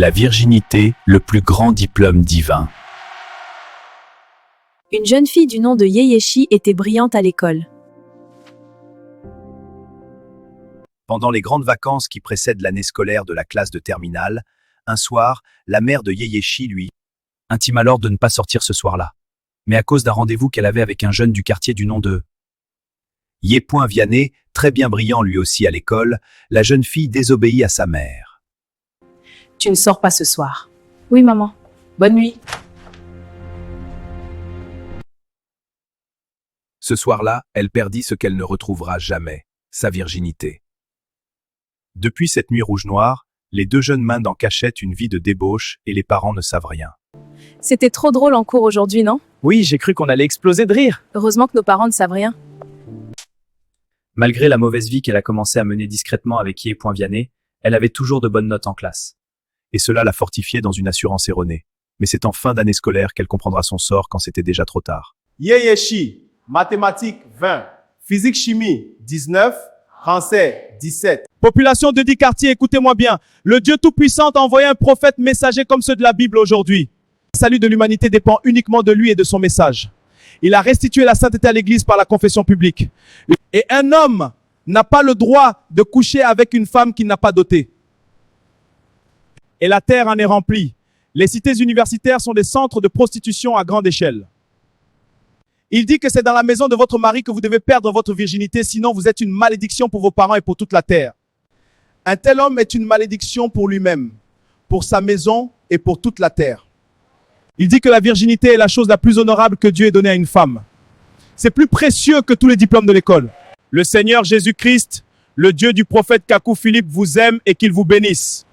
La virginité, le plus grand diplôme divin. Une jeune fille du nom de Yeyeshi était brillante à l'école. Pendant les grandes vacances qui précèdent l'année scolaire de la classe de terminale, un soir, la mère de Yeyeshi lui intime alors de ne pas sortir ce soir-là. Mais à cause d'un rendez-vous qu'elle avait avec un jeune du quartier du nom de Vianney, très bien brillant lui aussi à l'école, la jeune fille désobéit à sa mère. Tu ne sors pas ce soir. Oui, maman. Bonne nuit. Ce soir-là, elle perdit ce qu'elle ne retrouvera jamais, sa virginité. Depuis cette nuit rouge-noire, les deux jeunes mènent en cachette une vie de débauche et les parents ne savent rien. C'était trop drôle en cours aujourd'hui, non? Oui, j'ai cru qu'on allait exploser de rire. Heureusement que nos parents ne savent rien. Malgré la mauvaise vie qu'elle a commencé à mener discrètement avec Vianney, elle avait toujours de bonnes notes en classe. Et cela l'a fortifiée dans une assurance erronée. Mais c'est en fin d'année scolaire qu'elle comprendra son sort quand c'était déjà trop tard. Yeyeshi, mathématiques 20, physique-chimie 19, français 17. Population de 10 quartiers, écoutez-moi bien. Le Dieu Tout-Puissant a envoyé un prophète messager comme ceux de la Bible aujourd'hui. Le salut de l'humanité dépend uniquement de lui et de son message. Il a restitué la sainteté à l'Église par la confession publique. Et un homme n'a pas le droit de coucher avec une femme qu'il n'a pas dotée. Et la terre en est remplie. Les cités universitaires sont des centres de prostitution à grande échelle. Il dit que c'est dans la maison de votre mari que vous devez perdre votre virginité, sinon vous êtes une malédiction pour vos parents et pour toute la terre. Un tel homme est une malédiction pour lui-même, pour sa maison et pour toute la terre. Il dit que la virginité est la chose la plus honorable que Dieu ait donnée à une femme. C'est plus précieux que tous les diplômes de l'école. Le Seigneur Jésus-Christ, le Dieu du prophète Kakou Philippe vous aime et qu'il vous bénisse.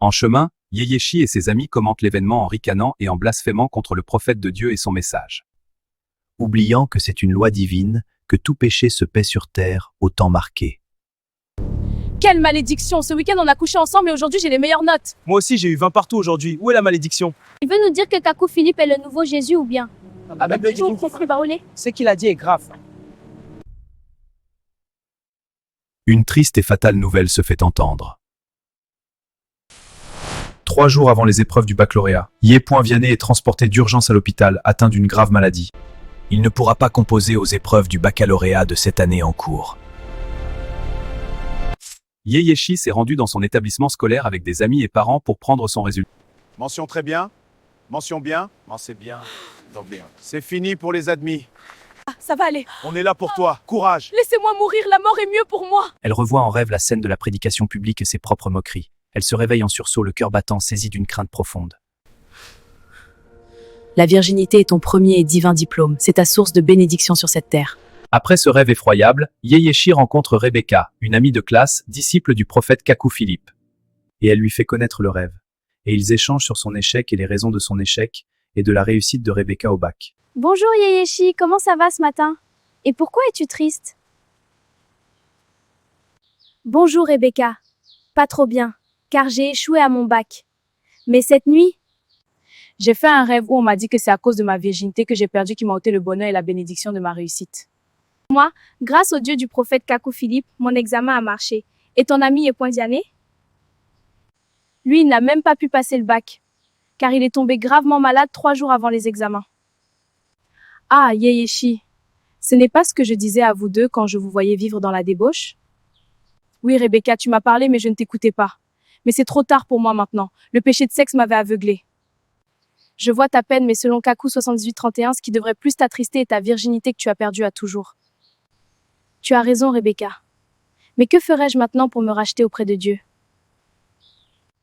En chemin, Yeyeshi et ses amis commentent l'événement en ricanant et en blasphémant contre le prophète de Dieu et son message. Oubliant que c'est une loi divine, que tout péché se paie sur terre, au temps marqué. Quelle malédiction! Ce week-end, on a couché ensemble et aujourd'hui, j'ai les meilleures notes. Moi aussi, j'ai eu 20 partout aujourd'hui. Où est la malédiction? Il veut nous dire que Kakou Philippe est le nouveau Jésus ou bien? Ce qu'il a dit est grave. Une triste et fatale nouvelle se fait entendre. 3 jours avant les épreuves du baccalauréat, Vianney est transporté d'urgence à l'hôpital, atteint d'une grave maladie. Il ne pourra pas composer aux épreuves du baccalauréat de cette année en cours. Yeyeshi s'est rendu dans son établissement scolaire avec des amis et parents pour prendre son résultat. Mention très bien, mention bien, mention bien, donc bien. C'est fini pour les admis. Ça va aller. On est là pour toi, courage. Laissez-moi mourir, la mort est mieux pour moi. Elle revoit en rêve la scène de la prédication publique et ses propres moqueries. Elle se réveille en sursaut, le cœur battant, saisie d'une crainte profonde. La virginité est ton premier et divin diplôme. C'est ta source de bénédiction sur cette terre. Après ce rêve effroyable, Yeyeshi rencontre Rebecca, une amie de classe, disciple du prophète Kakou Philippe. Et elle lui fait connaître le rêve. Et ils échangent sur son échec et les raisons de son échec, et de la réussite de Rebecca au bac. Bonjour Yeyeshi, comment ça va ce matin? Et pourquoi es-tu triste? Bonjour Rebecca. Pas trop bien, car j'ai échoué à mon bac. Mais cette nuit, J'ai fait un rêve où on m'a dit que c'est à cause de ma virginité que j'ai perdu qui m'a ôté le bonheur et la bénédiction de ma réussite. moi, grâce au Dieu du prophète Kakou Philippe, mon examen a marché. Et ton ami Vianney? Lui, il n'a même pas pu passer le bac, car il est tombé gravement malade 3 jours avant les examens. Ah, Yeyeshi, ce n'est pas ce que je disais à vous deux quand je vous voyais vivre dans la débauche? Oui, Rebecca, tu m'as parlé, mais je ne t'écoutais pas. Mais c'est trop tard pour moi maintenant. Le péché de sexe m'avait aveuglé. Je vois ta peine, mais selon Kakou 7831, ce qui devrait plus t'attrister est ta virginité que tu as perdue à toujours. Tu as raison, Rebecca. Mais que ferais-je maintenant pour me racheter auprès de Dieu?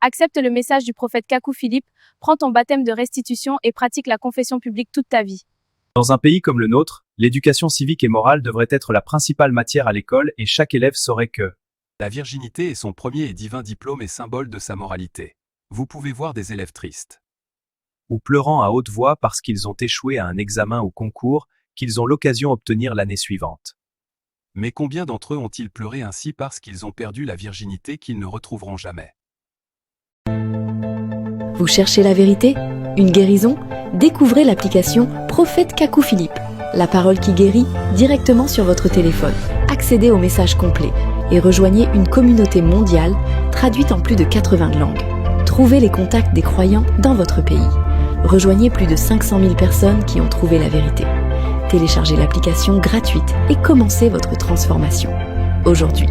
Accepte le message du prophète Kakou Philippe, prends ton baptême de restitution et pratique la confession publique toute ta vie. Dans un pays comme le nôtre, l'éducation civique et morale devrait être la principale matière à l'école et chaque élève saurait que la virginité est son premier et divin diplôme et symbole de sa moralité. Vous pouvez voir des élèves tristes ou pleurant à haute voix parce qu'ils ont échoué à un examen ou concours qu'ils ont l'occasion d'obtenir l'année suivante. Mais combien d'entre eux ont-ils pleuré ainsi parce qu'ils ont perdu la virginité qu'ils ne retrouveront jamais? Vous cherchez la vérité? Une guérison? Découvrez l'application Prophète Kakou Philippe, la parole qui guérit directement sur votre téléphone. Accédez au message complet et rejoignez une communauté mondiale traduite en plus de 80 langues. Trouvez les contacts des croyants dans votre pays. Rejoignez plus de 500 000 personnes qui ont trouvé la vérité. Téléchargez l'application gratuite et commencez votre transformation. Aujourd'hui.